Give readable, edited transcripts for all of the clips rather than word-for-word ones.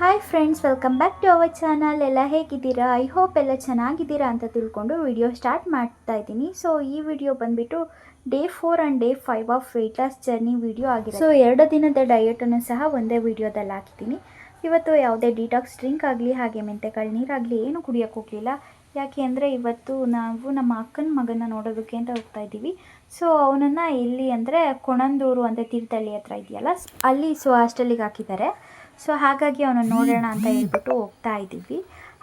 Hi friends, welcome back to our channel. ಎಲ್ಲ ಹೇಗಿದ್ದೀರಾ? I hope ಎಲ್ಲ ಚೆನ್ನಾಗಿದ್ದೀರಾ ಅಂತ ತಿಳ್ಕೊಂಡು ವಿಡಿಯೋ ಸ್ಟಾರ್ಟ್ ಮಾಡ್ತಾ ಇದ್ದೀನಿ. ಸೊ ಈ ವಿಡಿಯೋ ಬಂದುಬಿಟ್ಟು day 4 and day 5 of weight loss journey video ಆಗಿದೆ. ಸೊ 2 ದಿನದ ಡಯಟನ್ನು ಸಹ ಒಂದೇ ವಿಡಿಯೋದಲ್ಲಿ ಹಾಕಿದ್ದೀನಿ. ಇವತ್ತು ಯಾವುದೇ ಡಿಟಾಕ್ಸ್ ಡ್ರಿಂಕ್ ಆಗಲಿ ಹಾಗೆ ಮೆಂತೆಕಾಳು ನೀರಾಗಲಿ ಏನು ಕುಡಿಯೋಕ್ಕೆ ಹೋಗಲಿಲ್ಲ. ಯಾಕೆ ಅಂದರೆ ಇವತ್ತು ನಾವು ನಮ್ಮ ಅಕ್ಕನ ಮಗನ ನೋಡೋದಕ್ಕೆ ಅಂತ ಹೋಗ್ತಾ ಇದ್ದೀವಿ. ಸೊ ಅವನನ್ನು ಎಲ್ಲಿ ಅಂದರೆ ಕೊಣಂದೂರು ಅಂತ ತೀರ್ಥಹಳ್ಳಿ ಹತ್ರ ಇದೆಯಲ್ಲ, ಅಲ್ಲಿ ಹಾಸ್ಟೆಲಿಗೆ ಹಾಕಿದ್ದಾರೆ. ಸೊ ಹಾಗಾಗಿ ಅವನನ್ನು ನೋಡೋಣ ಅಂತ ಹೇಳ್ಬಿಟ್ಟು ಹೋಗ್ತಾ ಇದ್ದೀವಿ.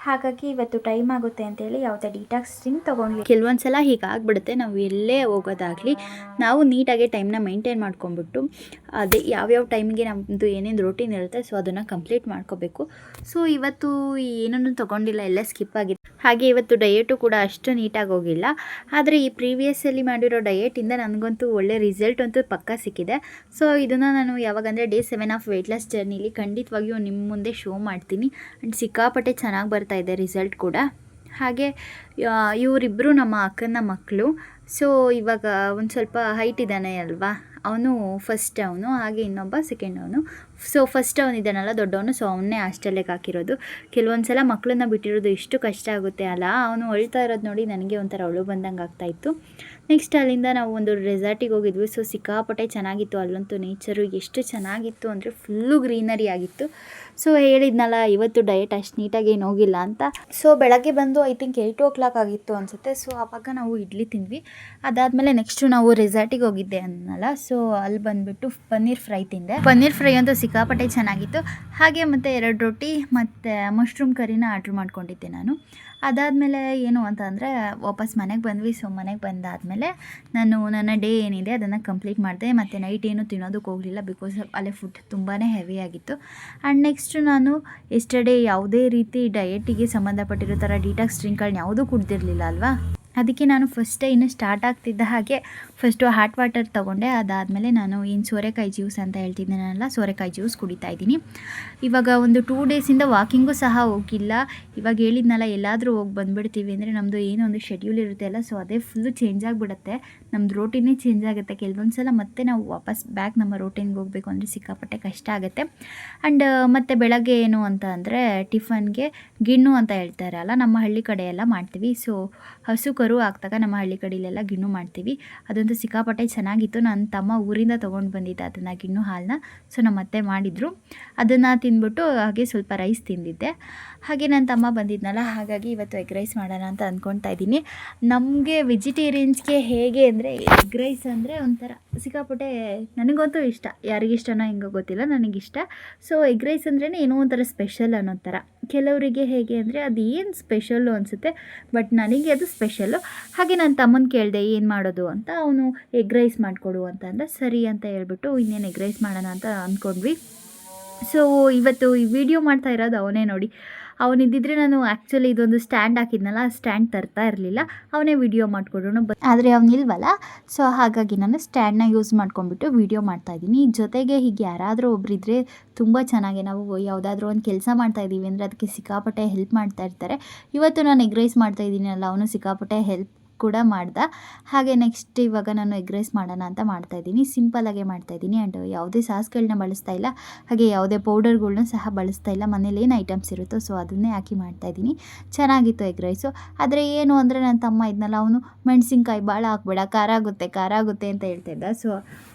ಹಾಗಾಗಿ ಇವತ್ತು ಟೈಮ್ ಆಗುತ್ತೆ ಅಂತೇಳಿ ಯಾವುದೇ ಡಿಟಾಕ್ಸ್ ಡ್ರಿಂಕ್ ತೊಗೊಂಡ್ಲಿ. ಕೆಲವೊಂದು ಸಲ ಹೀಗಾಗ್ಬಿಡುತ್ತೆ, ನಾವು ಎಲ್ಲೇ ಹೋಗೋದಾಗಲಿ ನಾವು ನೀಟಾಗಿ ಟೈಮ್ನ ಮೇಂಟೈನ್ ಮಾಡ್ಕೊಂಬಿಟ್ಟು ಅದೇ ಯಾವ್ಯಾವ ಟೈಮಿಗೆ ನಮ್ಮದು ಏನೇನು ರೂಟೀನ್ ಇರುತ್ತೆ ಸೊ ಅದನ್ನು ಕಂಪ್ಲೀಟ್ ಮಾಡ್ಕೋಬೇಕು. ಸೊ ಇವತ್ತು ಏನನ್ನು ತೊಗೊಂಡಿಲ್ಲ, ಎಲ್ಲ ಸ್ಕಿಪ್ ಆಗಿದೆ. ಹಾಗೆ ಇವತ್ತು ಡಯಟು ಕೂಡ ಅಷ್ಟು ನೀಟಾಗಿ ಹೋಗಿಲ್ಲ. ಆದರೆ ಈ ಪ್ರೀವಿಯಸ್ಸಲ್ಲಿ ಮಾಡಿರೋ ಡಯೆಟಿಂದ ನನಗಂತೂ ಒಳ್ಳೆ ರಿಸಲ್ಟ್ ಅಂತೂ ಪಕ್ಕ ಸಿಕ್ಕಿದೆ. ಸೊ ಇದನ್ನು ನಾನು ಯಾವಾಗಂದರೆ ಡೇ 7 ಆಫ್ ವೆಯ್ಟ್ ಲಾಸ್ ಜರ್ನಿಲಿ ಖಂಡಿತವಾಗಿಯೂ ನಿಮ್ಮ ಮುಂದೆ ಶೋ ಮಾಡ್ತೀನಿ. ಆ್ಯಂಡ್ ಸಿಕ್ಕಾಪಟ್ಟೆ ಚೆನ್ನಾಗಿ ಬರ್ತಾ ಇದೆ ರಿಸಲ್ಟ್ ಕೂಡ. ಹಾಗೆ ಇವರಿಬ್ಬರು ನಮ್ಮ ಅಕ್ಕನ ಮಕ್ಕಳು. ಸೊ ಇವಾಗ ಒಂದು ಸ್ವಲ್ಪ ಹೈಟ್ ಇದ್ದಾನೆ ಅಲ್ವಾ, ಅವನು ಫಸ್ಟ್ ಅವನು, ಹಾಗೆ ಇನ್ನೊಬ್ಬ ಸೆಕೆಂಡ್ ಅವನು. ಸೊ ಫಸ್ಟ್ ಅವನಿದ್ದಾನಲ್ಲ ದೊಡ್ಡವನು, ಸೊ ಅವನ್ನೇ ಹಾಸ್ಟೆಲ್ಗೆ ಹಾಕಿರೋದು. ಕೆಲವೊಂದು ಸಲ ಮಕ್ಕಳನ್ನ ಬಿಟ್ಟಿರೋದು ಎಷ್ಟು ಕಷ್ಟ ಆಗುತ್ತೆ ಅಲ್ಲ. ಅವನು ಅಳ್ತಾ ಇರೋದು ನೋಡಿ ನನಗೆ ಒಂಥರ ಅಳು ಬಂದಂಗೆ ಆಗ್ತಾಯಿತ್ತು. ನೆಕ್ಸ್ಟ್ ಅಲ್ಲಿಂದ ನಾವು ಒಂದು ರೆಸಾರ್ಟಿಗೆ ಹೋಗಿದ್ವಿ. ಸೊ ಸಿಕ್ಕಾಪಟ್ಟೆ ಚೆನ್ನಾಗಿತ್ತು. ಅಲ್ಲಂತೂ ನೇಚರು ಎಷ್ಟು ಚೆನ್ನಾಗಿತ್ತು ಅಂದರೆ ಫುಲ್ಲು ಗ್ರೀನರಿ ಆಗಿತ್ತು. ಸೊ ಹೇಳಿದ್ನಲ್ಲ ಇವತ್ತು ಡಯಟ್ ಅಷ್ಟು ನೀಟಾಗಿ ಏನು ಹೋಗಿಲ್ಲ ಅಂತ. ಸೊ ಬೆಳಗ್ಗೆ ಬಂದು ಐ ಥಿಂಕ್ 8 o'clock ಆಗಿತ್ತು ಅನಿಸುತ್ತೆ. ಸೊ ಆವಾಗ ನಾವು ಇಡ್ಲಿ ತಿಂದ್ವಿ. ಅದಾದಮೇಲೆ ನೆಕ್ಸ್ಟು ನಾವು ರೆಸಾರ್ಟಿಗೆ ಹೋಗಿದ್ದೆ ಅನ್ನಲ್ಲ. ಸೊ ಅಲ್ಲಿ ಬಂದುಬಿಟ್ಟು ಪನ್ನೀರ್ ಫ್ರೈ ತಿಂದೆ. ಪನ್ನೀರ್ ಫ್ರೈ ಅಂತೂ ಸಿಕ್ಕಾಪಟ್ಟೆ ಚೆನ್ನಾಗಿತ್ತು. ಹಾಗೆ ಮತ್ತು 2 ರೊಟ್ಟಿ ಮತ್ತು ಮಶ್ರೂಮ್ ಕರಿನ ಆರ್ಡ್ರ್ ಮಾಡ್ಕೊಂಡಿದ್ದೆ ನಾನು. ಅದಾದಮೇಲೆ ಏನು ಅಂತ ಅಂದರೆ ವಾಪಸ್ ಮನೆಗೆ ಬಂದ್ವಿ. ಸೊ ಮನೆಗೆ ಬಂದಾದಮೇಲೆ ನಾನು ನನ್ನ ಡೇ ಏನಿದೆ ಅದನ್ನು ಕಂಪ್ಲೀಟ್ ಮಾಡಿದೆ. ಮತ್ತು ನೈಟ್ ಏನು ತಿನ್ನೋದಕ್ಕೆ ಹೋಗಲಿಲ್ಲ, ಬಿಕಾಸ್ ಅಲ್ಲೇ ಫುಡ್ ತುಂಬಾ ಹೆವಿ ಆಗಿತ್ತು. ಆ್ಯಂಡ್ ನೆಕ್ಸ್ಟು ನಾನು ಎಸ್ಟರ್ಡೇ ಯಾವುದೇ ರೀತಿ ಡಯಟಿಗೆ ಸಂಬಂಧಪಟ್ಟಿರೋ ಥರ ಡಿಟಾಕ್ಸ್ ಡ್ರಿಂಕ್ಗಳನ್ನ ಯಾವುದೂ ಕುಡ್ದಿರಲಿಲ್ಲ ಅಲ್ವಾ. ಅದಕ್ಕೆ ನಾನು ಫಸ್ಟ್ ಇನ್ನು ಸ್ಟಾರ್ಟ್ ಆಗ್ತಿದ್ದ ಹಾಗೆ ಫಸ್ಟು ಹಾಟ್ ವಾಟರ್ ತೊಗೊಂಡೆ. ಅದಾದಮೇಲೆ ನಾನು ಏನು ಸೋರೆಕಾಯಿ ಜ್ಯೂಸ್ ಅಂತ ಹೇಳ್ತಿದ್ದೀನಲ್ಲ, ಸೋರೆಕಾಯಿ ಜ್ಯೂಸ್ ಕುಡಿತಾ ಇದ್ದೀನಿ. ಇವಾಗ ಒಂದು 2 ಡೇಸಿಂದ ವಾಕಿಂಗೂ ಸಹ ಹೋಗಿಲ್ಲ. ಇವಾಗ ಹೇಳಿದ್ನಲ್ಲ ಎಲ್ಲಾದರೂ ಹೋಗಿ ಬಂದುಬಿಡ್ತೀವಿ ಅಂದರೆ ನಮ್ಮದು ಏನೋ ಒಂದು ಶೆಡ್ಯೂಲ್ ಇರುತ್ತೆ ಅಲ್ಲ, ಸೊ ಅದೇ ಫುಲ್ಲು ಚೇಂಜ್ ಆಗಿಬಿಡುತ್ತೆ. ನಮ್ಮದು ರೂಟೀನೇ ಚೇಂಜ್ ಆಗುತ್ತೆ. ಕೆಲವೊಂದು ಸಲ ಮತ್ತೆ ನಾವು ವಾಪಸ್ ಬ್ಯಾಕ್ ನಮ್ಮ ರೂಟೀನ್ಗೆ ಹೋಗಬೇಕು ಅಂದರೆ ಸಿಕ್ಕಾಪಟ್ಟೆ ಕಷ್ಟ ಆಗುತ್ತೆ. ಆ್ಯಂಡ್ ಮತ್ತು ಬೆಳಗ್ಗೆ ಏನು ಅಂತ ಅಂದರೆ ಟಿಫನ್ಗೆ ಗಿಣ್ಣು ಅಂತ ಹೇಳ್ತಾರಲ್ಲ, ನಮ್ಮ ಹಳ್ಳಿ ಕಡೆ ಎಲ್ಲ ಮಾಡ್ತೀವಿ. ಸೊ ಹಸು ಕರು ಹಾಕ್ದಾಗ ನಮ್ಮ ಹಳ್ಳಿ ಕಡೆಯಲ್ಲೆಲ್ಲ ಗಿಣ್ಣು ಮಾಡ್ತೀವಿ. ಅದಂತೂ ಸಿಕ್ಕಾಪಟ್ಟೆ ಚೆನ್ನಾಗಿತ್ತು. ನನ್ನ ತಮ್ಮ ಊರಿಂದ ತೊಗೊಂಡು ಬಂದಿದ್ದ ಅದನ್ನು ಗಿಣ್ಣು ಹಾಲನ್ನ. ಸೊ ನಮ್ಮ ಅತ್ತೆ ಮಾಡಿದರು. ಅದನ್ನು ತಿಂದ್ಬಿಟ್ಟು ಹಾಗೆ ಸ್ವಲ್ಪ ರೈಸ್ ತಿಂದಿದ್ದೆ. ಹಾಗೆ ನನ್ನ ತಮ್ಮ ಬಂದಿದ್ನಲ್ಲ, ಹಾಗಾಗಿ ಇವತ್ತು ಎಗ್ ರೈಸ್ ಮಾಡೋಣ ಅಂತ ಅಂದ್ಕೊಳ್ತಾ ಇದ್ದೀನಿ. ನಮಗೆ ವೆಜಿಟೇರಿಯನ್ಸ್ಗೆ ಹೇಗೆ ಅಂದರೆ ಎಗ್ ರೈಸ್ ಅಂದರೆ ಒಂಥರ ಸಿಕ್ಕಾಪಟ್ಟೆ, ನನಗಂತೂ ಇಷ್ಟ. ಯಾರಿಗಿಷ್ಟನೋ ಹೆಂಗೋ ಗೊತ್ತಿಲ್ಲ, ನನಗಿಷ್ಟ. ಸೊ ಎಗ್ ರೈಸ್ ಅಂದ್ರೇ ಏನೋ ಒಂಥರ ಸ್ಪೆಷಲ್ ಅನ್ನೋ ಥರ. ಕೆಲವರಿಗೆ ಹೇಗೆ ಅಂದರೆ ಅದು ಏನು ಸ್ಪೆಷಲ್ಲು ಅನಿಸುತ್ತೆ, ಬಟ್ ನನಗೆ ಅದು ಸ್ಪೆಷಲ್ಲು. ಹಾಗೆ ನನ್ನ ತಮ್ಮನ ಕೇಳಿದೆ ಏನು ಮಾಡೋದು ಅಂತ. ಅವನು ಎಗ್ ರೈಸ್ ಮಾಡಿಕೊಡು ಅಂತ ಅಂದ. ಸರಿ ಅಂತ ಹೇಳ್ಬಿಟ್ಟು ಇನ್ನೇನು ಎಗ್ ರೈಸ್ ಮಾಡೋಣ ಅಂತ ಅಂದ್ಕೊಂಡ್ವಿ. ಸೊ ಇವತ್ತು ಈ ವಿಡಿಯೋ ಮಾಡ್ತಾ ಇರೋದು ಅವನೇ ನೋಡಿ. ಅವನಿದ್ದಿದ್ರೆ ನಾನು ಆ್ಯಕ್ಚುಲಿ ಇದೊಂದು ಸ್ಟ್ಯಾಂಡ್ ಹಾಕಿದ್ನಲ್ಲ, ಸ್ಟ್ಯಾಂಡ್ ತರ್ತಾ ಇರಲಿಲ್ಲ, ಅವನೇ ವಿಡಿಯೋ ಮಾಡಿಕೊಡೋನು. ಆದರೆ ಅವನಿಲ್ವಲ್ಲ, ಸೊ ಹಾಗಾಗಿ ನಾನು ಸ್ಟ್ಯಾಂಡ್ನ ಯೂಸ್ ಮಾಡ್ಕೊಂಡ್ಬಿಟ್ಟು ವಿಡಿಯೋ ಮಾಡ್ತಾಯಿದ್ದೀನಿ. ಜೊತೆಗೆ ಹೀಗೆ ಯಾರಾದರೂ ಒಬ್ಬರಿದ್ದರೆ ತುಂಬ ಚೆನ್ನಾಗಿ, ನಾವು ಯಾವುದಾದ್ರೂ ಒಂದು ಕೆಲಸ ಮಾಡ್ತಾಯಿದ್ದೀವಿ ಅಂದರೆ ಅದಕ್ಕೆ ಸಿಕ್ಕಾಪಟ್ಟೆ ಹೆಲ್ಪ್ ಮಾಡ್ತಾ ಇರ್ತಾರೆ. ಇವತ್ತು ನಾನು ಎಗ್ ರೈಸ್ ಮಾಡ್ತಾಯಿದ್ದೀನಲ್ಲ, ಅವನು ಸಿಕ್ಕಾಪಟ್ಟೆ ಹೆಲ್ಪ್ ಕೂಡ ಮಾಡ್ದೆ. ಹಾಗೆ ನೆಕ್ಸ್ಟ್ ಇವಾಗ ನಾನು ಎಗ್ ರೈಸ್ ಮಾಡೋಣ ಅಂತ ಮಾಡ್ತಾಯಿದ್ದೀನಿ. ಸಿಂಪಲ್ಲಾಗೆ ಮಾಡ್ತಾಯಿದ್ದೀನಿ. ಆ್ಯಂಡ್ ಯಾವುದೇ ಸಾಸ್ಗಳನ್ನ ಬಳಸ್ತಾ ಇಲ್ಲ, ಹಾಗೆ ಯಾವುದೇ ಪೌಡರ್ಗಳ್ನ ಸಹ ಬಳಸ್ತಾ ಇಲ್ಲ. ಮನೇಲಿ ಏನು ಐಟಮ್ಸ್ ಇರುತ್ತೋ ಸೊ ಅದನ್ನೇ ಹಾಕಿ ಮಾಡ್ತಾಯಿದ್ದೀನಿ. ಚೆನ್ನಾಗಿತ್ತು ಎಗ್ ರೈಸು. ಆದರೆ ಏನು ಅಂದರೆ ನನ್ನ ತಮ್ಮ ಇದ್ನಲ್ಲ, ಅವನು ಮೆಣಸಿನ್ಕಾಯಿ ಭಾಳ ಹಾಕ್ಬೇಡ, ಖಾರ ಆಗುತ್ತೆ ಅಂತ ಹೇಳ್ತಾಯಿದ್ದ. ಸೊ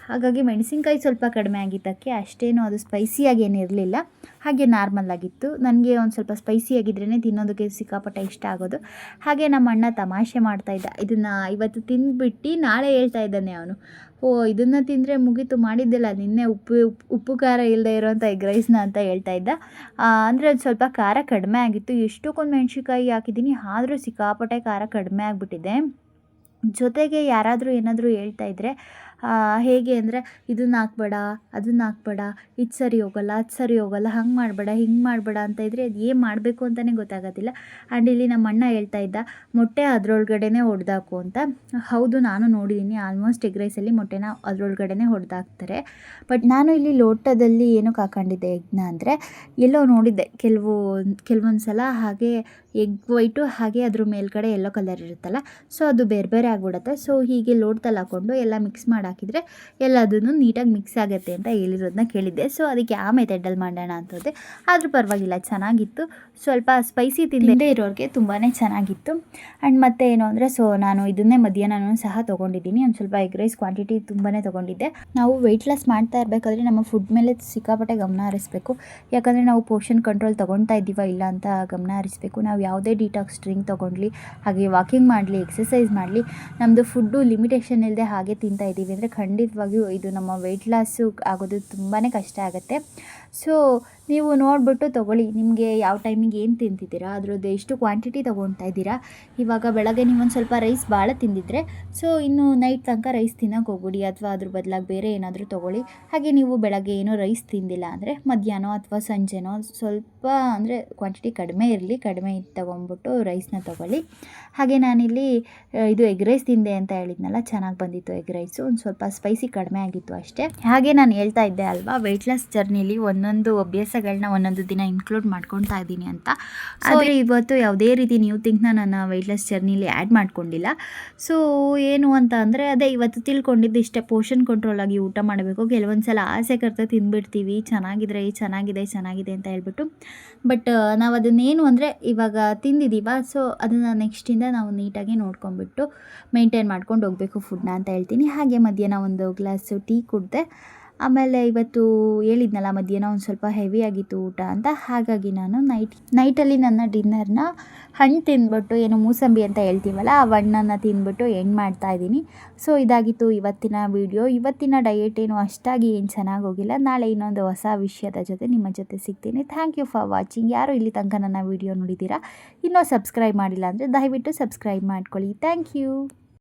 ಹಾಗಾಗಿ ಮೆಣಸಿನ್ಕಾಯಿ ಸ್ವಲ್ಪ ಕಡಿಮೆ ಆಗಿದ್ದಕ್ಕೆ ಅಷ್ಟೇನು ಅದು ಸ್ಪೈಸಿಯಾಗಿ ಏನಿರಲಿಲ್ಲ, ಹಾಗೆ ನಾರ್ಮಲ್ ಆಗಿತ್ತು. ನನಗೆ ಒಂದು ಸ್ವಲ್ಪ ಸ್ಪೈಸಿಯಾಗಿದ್ರೇ ತಿನ್ನೋದಕ್ಕೆ ಸಿಕ್ಕಾಪಟ್ಟೆ ಇಷ್ಟ ಆಗೋದು. ಹಾಗೆ ನಮ್ಮ ಅಣ್ಣ ತಮಾಷೆ ಮಾಡ್ತಾಯಿದ್ದ, ಇದನ್ನು ಇವತ್ತು ತಿಂದುಬಿಟ್ಟು ನಾಳೆ ಹೇಳ್ತಾ ಇದ್ದಾನೆ ಅವನು, ಇದನ್ನು ತಿಂದರೆ ಮುಗೀತು, ಮಾಡಿದ್ದಿಲ್ಲ ನಿನ್ನೆ ಉಪ್ಪು ಖಾರ ಇಲ್ಲದೆ ಇರೋವಂಥ ಎಗ್ ರೈಸ್ನ ಅಂತ ಹೇಳ್ತಾ ಇದ್ದ. ಅಂದರೆ ಒಂದು ಸ್ವಲ್ಪ ಖಾರ ಕಡಿಮೆ ಆಗಿತ್ತು. ಎಷ್ಟಕ್ಕೊಂದು ಮೆಣಸಿನ್ಕಾಯಿ ಹಾಕಿದ್ದೀನಿ, ಆದರೂ ಸಿಕ್ಕಾಪಟ್ಟೆ ಖಾರ ಕಡಿಮೆ ಆಗಿಬಿಟ್ಟಿದೆ. ಜೊತೆಗೆ ಯಾರಾದರೂ ಏನಾದರೂ ಹೇಳ್ತಾ ಇದ್ದರೆ ಹೇಗೆ ಅಂದರೆ ಇದನ್ನು ಹಾಕ್ಬೇಡ, ಅದನ್ನು ಹಾಕ್ಬೇಡ, ಇದು ಸರಿ ಹೋಗಲ್ಲ, ಅದು ಸರಿ ಹೋಗಲ್ಲ, ಹಂಗೆ ಮಾಡಬೇಡ, ಹಿಂಗೆ ಮಾಡಬೇಡ ಅಂತ ಇದ್ದರೆ ಅದು ಏನು ಮಾಡಬೇಕು ಅಂತಲೇ ಗೊತ್ತಾಗೋದಿಲ್ಲ. ಆ್ಯಂಡ್ ಇಲ್ಲಿ ನಮ್ಮ ಅಣ್ಣ ಹೇಳ್ತಾ ಇದ್ದ ಮೊಟ್ಟೆ ಅದರೊಳಗಡೆನೇ ಹೊಡೆದಾಕು ಅಂತ. ಹೌದು, ನಾನು ನೋಡಿದ್ದೀನಿ ಆಲ್ಮೋಸ್ಟ್ ಎಗ್ ರೈಸಲ್ಲಿ ಮೊಟ್ಟೆನ ಅದರೊಳಗಡೆನೇ ಹೊಡೆದಾಕ್ತಾರೆ. ಬಟ್ ನಾನು ಇಲ್ಲಿ ಲೋಟದಲ್ಲಿ ಏನಕ್ಕೆ ಹಾಕೊಂಡಿದ್ದೆ ಎಗ್ನ ಅಂದರೆ, ಎಲ್ಲೋ ನೋಡಿದ್ದೆ ಕೆಲವೊಂದು ಸಲ ಹಾಗೆ ಎಗ್ ವೈಟು ಹಾಗೆ ಅದ್ರ ಮೇಲ್ಗಡೆ ಯೆಲ್ಲೋ ಕಲರ್ ಇರುತ್ತಲ್ಲ, ಸೊ ಅದು ಬೇರೆ ಬೇರೆ ಆಗಿಬಿಡುತ್ತೆ. ಸೊ ಹೀಗೆ ಲೋಟದಲ್ಲಿ ಹಾಕ್ಕೊಂಡು ಎಲ್ಲ ಮಿಕ್ಸ್ ಮಾಡಿ ಹಾಕಿದರೆ ಎಲ್ಲದನ್ನು ನೀಟಾಗಿ ಮಿಕ್ಸ್ ಆಗುತ್ತೆ ಅಂತ ಹೇಳಿರೋದನ್ನ ಕೇಳಿದ್ದೆ. ಸೊ ಅದಕ್ಕೆ ಆ ಮೆಥಡಲ್ಲಿ ಮಾಡೋಣ ಅಂತಂದೆ. ಆದರೂ ಪರವಾಗಿಲ್ಲ, ಚೆನ್ನಾಗಿತ್ತು. ಸ್ವಲ್ಪ ಸ್ಪೈಸಿ ತಿನ್ನದೇ ಇರೋರಿಗೆ ತುಂಬಾ ಚೆನ್ನಾಗಿತ್ತು. ಆ್ಯಂಡ್ ಮತ್ತು ಏನು ಅಂದರೆ, ಸೊ ನಾನು ಇದನ್ನೇ ಮಧ್ಯಾಹ್ನನೂ ಸಹ ತೊಗೊಂಡಿದ್ದೀನಿ. ಒಂದು ಸ್ವಲ್ಪ ಎಗ್ ರೈಸ್ ಕ್ವಾಂಟಿಟಿ ತುಂಬಾ ತೊಗೊಂಡಿದ್ದೆ. ನಾವು ವೆಯ್ಟ್ ಲಾಸ್ ಮಾಡ್ತಾ ಇರಬೇಕಾದ್ರೆ ನಮ್ಮ ಫುಡ್ ಮೇಲೆ ಸಿಕ್ಕಾಪಟ್ಟೆ ಗಮನ ಹರಿಸಬೇಕು. ಯಾಕಂದರೆ ನಾವು ಪೋರ್ಷನ್ ಕಂಟ್ರೋಲ್ ತೊಗೊಳ್ತಾ ಇದ್ದೀವ ಇಲ್ಲ ಅಂತ ಗಮನ ಹರಿಸಬೇಕು. ನಾವು ಯಾವುದೇ ಡಿಟಾಕ್ಸ್ ಡ್ರಿಂಕ್ ತೊಗೊಂಡ್ಲಿ, ಹಾಗೆ ವಾಕಿಂಗ್ ಮಾಡಲಿ, ಎಕ್ಸಸೈಸ್ ಮಾಡಲಿ, ನಮ್ಮದು ಫುಡ್ಡು ಲಿಮಿಟೇಷನ್ ಇಲ್ಲದೆ ಹಾಗೆ ತಿಂತಾ ಇದ್ದೀವಿ ಅಂದರೆ ಖಂಡಿತವಾಗಿಯೂ ಇದು ನಮ್ಮ ವೆಯ್ಟ್ ಲಾಸು ಆಗೋದು ತುಂಬಾ ಕಷ್ಟ ಆಗುತ್ತೆ. ಸೊ ನೀವು ನೋಡಿಬಿಟ್ಟು ತೊಗೊಳ್ಳಿ, ನಿಮಗೆ ಯಾವ ಟೈಮಿಗೆ ಏನು ತಿಂತಿದ್ದೀರಾ, ಅದರದ್ದು ಎಷ್ಟು ಕ್ವಾಂಟಿಟಿ ತೊಗೊಳ್ತಾ ಇದ್ದೀರಾ. ಇವಾಗ ಬೆಳಗ್ಗೆ ನೀವೊಂದು ಸ್ವಲ್ಪ ರೈಸ್ ಭಾಳ ತಿಂದಿದ್ರೆ ಸೊ ಇನ್ನು ನೈಟ್ ತನಕ ರೈಸ್ ತಿನ್ನೋಕೆ ಹೋಗ್ಬಿಡಿ, ಅಥವಾ ಅದ್ರ ಬದಲಾಗಿ ಬೇರೆ ಏನಾದರೂ ತೊಗೊಳ್ಳಿ. ಹಾಗೆ ನೀವು ಬೆಳಗ್ಗೆ ಏನೋ ರೈಸ್ ತಿಂದಿಲ್ಲ ಅಂದರೆ ಮಧ್ಯಾಹ್ನ ಅಥವಾ ಸಂಜೆನೋ ಸ್ವಲ್ಪ ಅಂದರೆ ಕ್ವಾಂಟಿಟಿ ಕಡಿಮೆ ಇರಲಿ, ಕಡಿಮೆ ತೊಗೊಂಬಿಟ್ಟು ರೈಸ್ನ ತೊಗೊಳ್ಳಿ. ಹಾಗೆ ನಾನಿಲ್ಲಿ ಇದು ಎಗ್ ರೈಸ್ ತಿಂದೆ ಅಂತ ಹೇಳಿದ್ನಲ್ಲ, ಚೆನ್ನಾಗಿ ಬಂದಿತ್ತು ಎಗ್ ರೈಸು. ಒಂದು ಸ್ವಲ್ಪ ಸ್ಪೈಸಿ ಕಡಿಮೆ ಆಗಿತ್ತು ಅಷ್ಟೇ. ಹಾಗೆ ನಾನು ಹೇಳ್ತಾ ಇದ್ದೆ ಅಲ್ವಾ, ವೆಯ್ಟ್ ಲಾಸ್ ಜರ್ನಿಲಿ ಒಂದೊಂದು ಅಭ್ಯಾಸಗಳನ್ನ ಒಂದೊಂದು ದಿನ ಇನ್ಕ್ಲೂಡ್ ಮಾಡ್ಕೊತಾ ಇದ್ದೀನಿ ಅಂತ. ಆದರೆ ಇವತ್ತು ಯಾವುದೇ ರೀತಿ ನ್ಯೂ ಥಿಂಗ್ನ ನನ್ನ ವೆಯ್ಟ್ ಲಾಸ್ ಜರ್ನಿಲಿ ಆ್ಯಡ್ ಮಾಡ್ಕೊಂಡಿಲ್ಲ. ಸೊ ಏನು ಅಂತ ಅಂದರೆ, ಅದೇ ಇವತ್ತು ತಿಳ್ಕೊಂಡಿದ್ದು ಇಷ್ಟೇ, ಪೋರ್ಷನ್ ಕಂಟ್ರೋಲ್ ಆಗಿ ಊಟ ಮಾಡಬೇಕು. ಕೆಲವೊಂದು ಸಲ ಆಸೆ ಕರ್ತ ತಿಂದುಬಿಡ್ತೀವಿ, ಚೆನ್ನಾಗಿದೆ ಅಂತ ಹೇಳ್ಬಿಟ್ಟು. ಬಟ್ ನಾವು ಅದನ್ನೇನು ಅಂದರೆ ಇವಾಗ ತಿಂದಿದ್ದೀವ, ಸೊ ಅದನ್ನು ನೆಕ್ಸ್ಟಿಂದ ನಾವು ನೀಟಾಗಿ ನೋಡ್ಕೊಂಬಿಟ್ಟು ಮೇಂಟೈನ್ ಮಾಡ್ಕೊಂಡು ಹೋಗಬೇಕು ಫುಡ್ನ ಅಂತ ಹೇಳ್ತೀನಿ. ಹಾಗೆ ಮಧ್ಯಾಹ್ನ ಒಂದು ಗ್ಲಾಸು ಟೀ ಕುಡಿದೆ. ಆಮೇಲೆ ಇವತ್ತು ಹೇಳಿದ್ನಲ್ಲ ಮಧ್ಯಾಹ್ನ ಒಂದು ಸ್ವಲ್ಪ ಹೆವಿ ಆಗಿತ್ತು ಊಟ ಅಂತ, ಹಾಗಾಗಿ ನಾನು ನೈಟಲ್ಲಿ ನನ್ನ ಡಿನ್ನರ್ನ ಹಣ್ಣು ತಿಂದ್ಬಿಟ್ಟು, ಏನು ಮೂಸಂಬಿ ಅಂತ ಹೇಳ್ತೀವಲ್ಲ ಆ ಹಣ್ಣನ್ನು ತಿಂದ್ಬಿಟ್ಟು ಎಂಡ್ ಮಾಡ್ತಾಯಿದ್ದೀನಿ. ಸೊ ಇದಾಗಿತ್ತು ಇವತ್ತಿನ ವಿಡಿಯೋ. ಇವತ್ತಿನ ಡಯೆಟ್ ಏನು ಅಷ್ಟಾಗಿ ಏನು ಚೆನ್ನಾಗಿ ಹೋಗಿಲ್ಲ. ನಾಳೆ ಇನ್ನೊಂದು ಹೊಸ ವಿಷಯದ ಜೊತೆ ನಿಮ್ಮ ಜೊತೆ ಸಿಗ್ತೀನಿ. Thank you for watching. ಯಾರು ಇಲ್ಲಿ ತನಕ ನನ್ನ ವಿಡಿಯೋ ನೋಡಿದ್ದೀರಾ, ಇನ್ನೂ ಸಬ್ಸ್ಕ್ರೈಬ್ ಮಾಡಿಲ್ಲ ಅಂದರೆ ದಯವಿಟ್ಟು ಸಬ್ಸ್ಕ್ರೈಬ್ ಮಾಡ್ಕೊಳ್ಳಿ. Thank you.